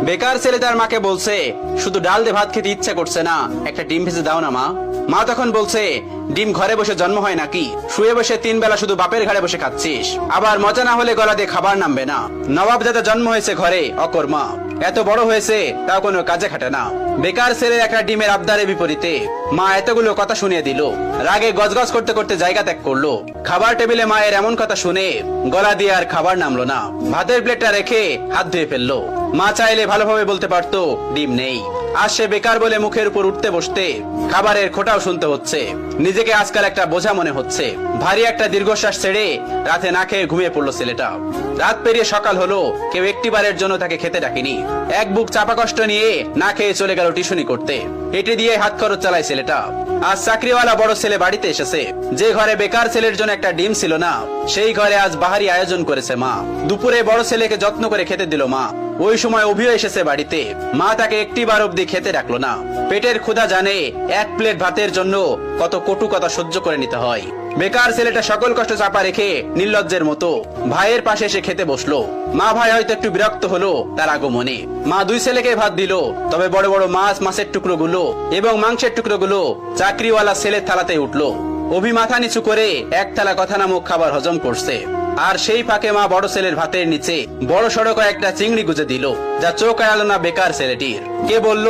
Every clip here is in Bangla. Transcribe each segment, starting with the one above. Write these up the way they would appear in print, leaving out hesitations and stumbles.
বেকার ছেলে তার মাকে বলছে, শুধু ডাল দিয়ে ভাত খেতে ইচ্ছা করছে না, একটা ডিম ভেজে দাও না মা। মা তখন বলছে, ডিম ঘরে বসে জন্ম হয় নাকি? শুয়ে বসে 3 বেলা শুধু বাপের ঘাড়ে বসে খাচ্ছিস, আবার মজা না হলে গলা দিয়ে খাবার নামবে না। নবাব দাদা জন্ম হয়েছে ঘরে, অকর্মা, এত বড় হয়েছে তাও কোনো কাজে খাটে না। বেকার ছেলের একটা ডিমের আবদারের বিপরীতে মা এতগুলো কথা শুনিয়ে দিল। রাগে গজগজ করতে করতে জায়গা ত্যাগ করলো। খাবার টেবিলে মায়ের এমন কথা শুনে গলা দিয়ে আর খাবার নামলো না। ভাতের প্লেটটা রেখে হাত ধুয়ে ফেললো। মা চাইলে ভালোভাবে বলতে পারতো ডিম নেই। আজ সে বেকার বলে মুখের উপর উঠতে বসতে খাবারের খোঁটাও শুনতে হচ্ছে। নিজেকে আজকাল একটা বোঝা মনে হচ্ছে। ভারী একটা দীর্ঘশ্বাস ছেড়ে রাতে না খেয়ে ঘুমিয়ে পড়লো ছেলেটা। রাত পেরিয়ে সকাল হলো, কেউ একটিবারের জন্য তাকে খেতে ডাকেনি। এক বুক চাপা কষ্ট নিয়ে না খেয়ে চলে গেল টিউশনি করতে। এটি দিয়ে হাত খরচ চালায় ছেলেটা। আজ চাকরিওয়ালা বড় ছেলে বাড়িতে এসেছে। যে ঘরে বেকার ছেলের জন্য একটা ডিম ছিল না, সেই ঘরে আজ বাহারি আয়োজন করেছে মা। দুপুরে বড় ছেলেকে যত্ন করে খেতে দিল মা। ওই সময় অভিও এসেছে বাড়িতে। মা তাকে একটিবার অব্দি খেতে ডাকলো না। পেটের ক্ষুধা জানে এক প্লেট ভাতের জন্য কত কটু কথা সহ্য করে নিতে হয়। বেকার ছেলেটা সকল কষ্ট চাপা রেখে নির্লজ্জের মতো ভাইয়ের পাশে এসে খেতে বসলো। মা ভাই হয়তো একটু বিরক্ত হলো তার আগমনে। মা দুই ছেলেকে ভাত দিল, তবে বড় বড় মাছের টুকরো গুলো এবং মাংসের টুকরো গুলো চাকরিওয়ালা ছেলের থালাতে উঠলো। অভি মাথা নিচু করে এক থালা কথা নামক খাবার হজম করছে। আর সেই ফাঁকে মা বড় ছেলের ভাতের নিচে বড় সড়ক একটা চিংড়ি গুজে দিল, যা চোখ এড়ালো না বেকার ছেলেটির। কে বলল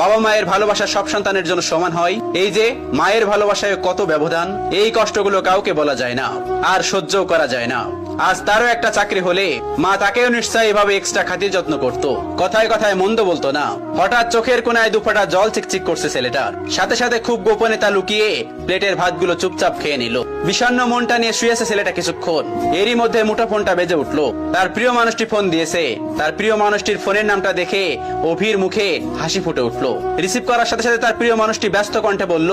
বাবা মায়ের ভালোবাসা সব সন্তানের জন্য সমান হয়? এই যে মায়ের ভালোবাসায় কত ব্যবধান, এই কষ্টগুলো কাউকে বলা যায় না, আর সহ্য করা যায় না। আজ তারও একটা চাকরি হলে মা তাকেও নিশ্চয়ই এভাবে এক্সট্রা খাতির যত্ন করত। কথায় কথায় মন্দ বলতো না। হঠাৎ চোখের কোনায় দুফোঁটা জল চিকচিক করছে ছেলেটার। সাথে সাথে খুব গোপনে তা লুকিয়ে প্লেটের ভাতগুলো চুপচাপ খেয়ে নিল। বিষণ্ণ মনটা নিয়ে শুয়েছে ছেলেটা কিছুক্ষণ। এরই মধ্যে মুঠোফোনটা বেজে উঠলো। তার প্রিয় মানুষটি ফোন দিয়েছে। তার প্রিয় মানুষটির ফোনের নামটা দেখে অভির মুখে হাসি ফুটে উঠলো। রিসিভ করার সাথে সাথে তার প্রিয় মানুষটি ব্যস্ত কণ্ঠে বলল,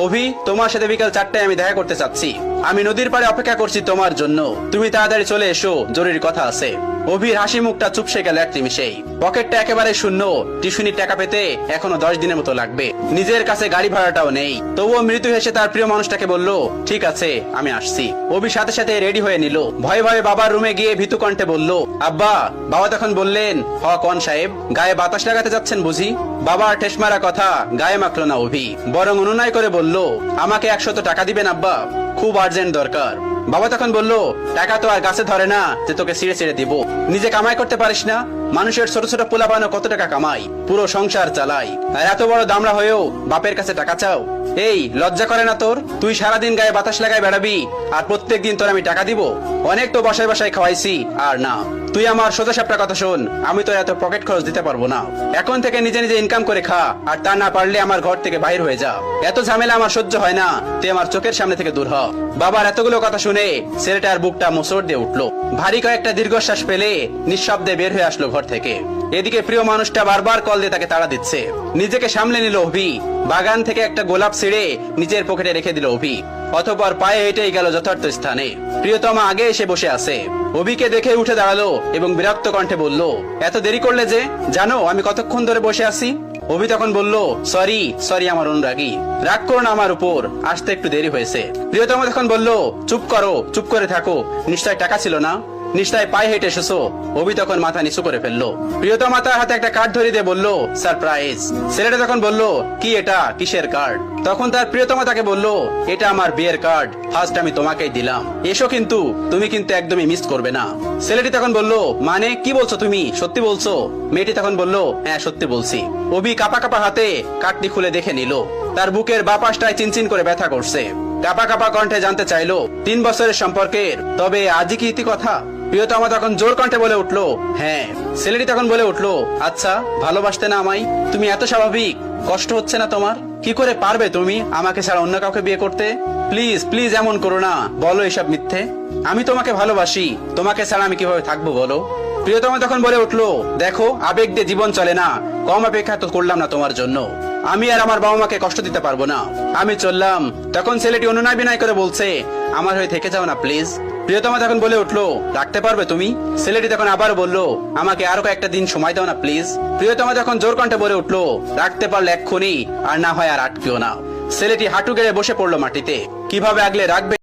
অভি, তোমার সাথে বিকাল 4টায় আমি দেখা করতে চাচ্ছি। আমি নদীর পাড়ে অপেক্ষা করছি তোমার জন্য। তুমি তাড়াতাড়ি চলে এসো, জরুরি কথা আছে। অভির হাসি মুখটা চুপসে গেল এক নিমিষেই। পকেটটা একেবারে শূন্য। টিউশনির টাকা পেতে এখনো 10 দিনের মতো লাগবে। নিজের কাছে গাড়ি ভাড়াটাও নেই। তবুও মৃত্যু হেসে তার প্রিয় মানুষটাকে বলল, ঠিক আছে, আমি আসছি। অভি সাথে সাথে রেডি হয়ে নিল। ভয়ে ভয়ে বাবার রুমে গিয়ে ভীতু কণ্ঠে বলল, আব্বা। বাবা তখন বললেন, হ কোন সাহেব, গায়ে বাতাস লাগাতে যাচ্ছেন বুঝি? বাবার ঠেস মারা কথা গায়ে মাখলো না অভি, বরং অনুনয় করে বলল, আমাকে 100 টাকা দিবেন আব্বা, খুব আর্জেন্ট দরকার। বাবা তখন বলল, টাকা তো আর গাছে ধরে না যে তোকে ছিঁড়ে ছিঁড়ে দিব। নিজে কামাই করতে পারিস না? মানুষের ছোট ছোট পোলা বানো কত টাকা কামাই, পুরো সংসার চালাই, আর এত বড় দামড়া হয়েও বাপের কাছে টাকা চাও? এই লজ্জা করে না তোর? তুই সারাদিন গায়ে বাতাস লাগায় বেড়াবি, আর প্রত্যেক দিন তোর আমি টাকা দিব? অনেক তো বাসায় বাসায় খাওয়াইছি, আর না। তুই আমার সোজা সাপটা কথা শোন, আমি তো এত পকেট খরচ দিতে পারবো না। এখন থেকে নিজে নিজে ইনকাম করে খা, আর তা না পারলে আমার ঘর থেকে বাইর হয়ে যা। এত ঝামেলা আমার সহ্য হয় না, তুই আমার চোখের সামনে থেকে দূর হ। বাবার এতগুলো কথা শুনে ছেলেটার বুকটা মোচড় দিয়ে উঠলো। ভারী কয়েকটা দীর্ঘশ্বাস পেলে নিঃশব্দে বের হয়ে আসলো ঘর থেকে। এদিকে প্রিয় মানুষটা বারবার কল দিয়ে তাকে তাড়া দিচ্ছে। নিজেকে সামলে নিল অভি। বাগান থেকে একটা গোলাপ ছিঁড়ে নিজের পকেটে রেখে দিল অভি। অতঃপর পায়ে হেঁটেই গেল যথার্থ স্থানে। প্রিয়তমা আগে এসে বসে আছে। অভিকে দেখে উঠে দাঁড়ালো এবং বিরক্ত কণ্ঠে বলল, এত দেরি করলে যে? জানো আমি কতক্ষণ ধরে বসে আছি? অভি তখন বলল, সরি আমার অনুরাগী, রাগ করো না আমার উপর, আসতে একটু দেরি হয়েছে। প্রিয়তমা তখন বলল, চুপ করো, চুপ করে থাকো, নিশ্চয় টাকা ছিল না? নিশ্চয় পায়ে হেঁটে এসেছো? অভি তখন মাথা নিচু করে ফেললো। প্রিয়তমা তার হাতে একটা কার্ড ধরিয়ে দিয়ে বলল, সারপ্রাইজ। ছেলেটা তখন বলল, কি এটা, কিসের কার্ড? তখন তার প্রিয়তমা তাকে বলল, এটা আমার বিয়ের কার্ড, ফার্স্ট আমি তোমাকেই দিলাম, এসো, কিন্তু তুমি কিন্তু একদমই মিস করবে না। ছেলেটি তখন বলল, মানে কি বলছো তুমি, সত্যি বলছো? মেয়েটি তখন বলল, হ্যাঁ সত্যি বলছি। অভি কাপা কাপা হাতে কার্ডটি খুলে দেখে নিল। তার বুকের বাঁ পাশটায় চিনচিন করে ব্যথা করছে। কাপা কাপা কণ্ঠে জানতে চাইলো, 3 বছরের সম্পর্কের, তবে আজই কি ইতি কথা? প্রিয়তমা তখন জোর কণ্ঠে বলে উঠলো, হ্যাঁ। ছেলেটি তখন বলে উঠলো, আচ্ছা, ভালোবাসতে না আমায়? তুমি এত স্বাভাবিক, কষ্ট হচ্ছে না তোমার? কি করে পারবে তুমি আমাকে ছাড়া অন্য কাউকে বিয়ে করতে? প্লিজ প্লিজ এমন করো না, বলো এসব মিথ্যে। আমি তোমাকে ভালোবাসি, তোমাকে ছাড়া আমি কিভাবে থাকবো বলো? প্রিয়তমা তখন বলে উঠলো, দেখো, আবেগ দিয়ে জীবন চলে না, কম অপেক্ষা তো করলাম না তোমার জন্য। আমি আর আমার বাবা মাকে কষ্ট দিতে পারবো না, আমি চললাম। তখন ছেলেটি অনুনয় বিনয় করে বলছে, আমার হয়ে থেকে যাও না প্লিজ। প্রিয়তমা তখন বলে উঠলো, রাখতে পারবে তুমি? ছেলেটি তখন আবার বলল, আমাকে আরো কয়েকটা দিন সময় দাও না প্লিজ। প্রিয়তমা তখন জোর কণ্ঠে বলে উঠলো, রাখতে পারলে এক্ষুনি, আর না হয় আর আটকেও না। ছেলেটি হাঁটু গেড়ে বসে পড়লো মাটিতে। কিভাবে আগলে রাখবে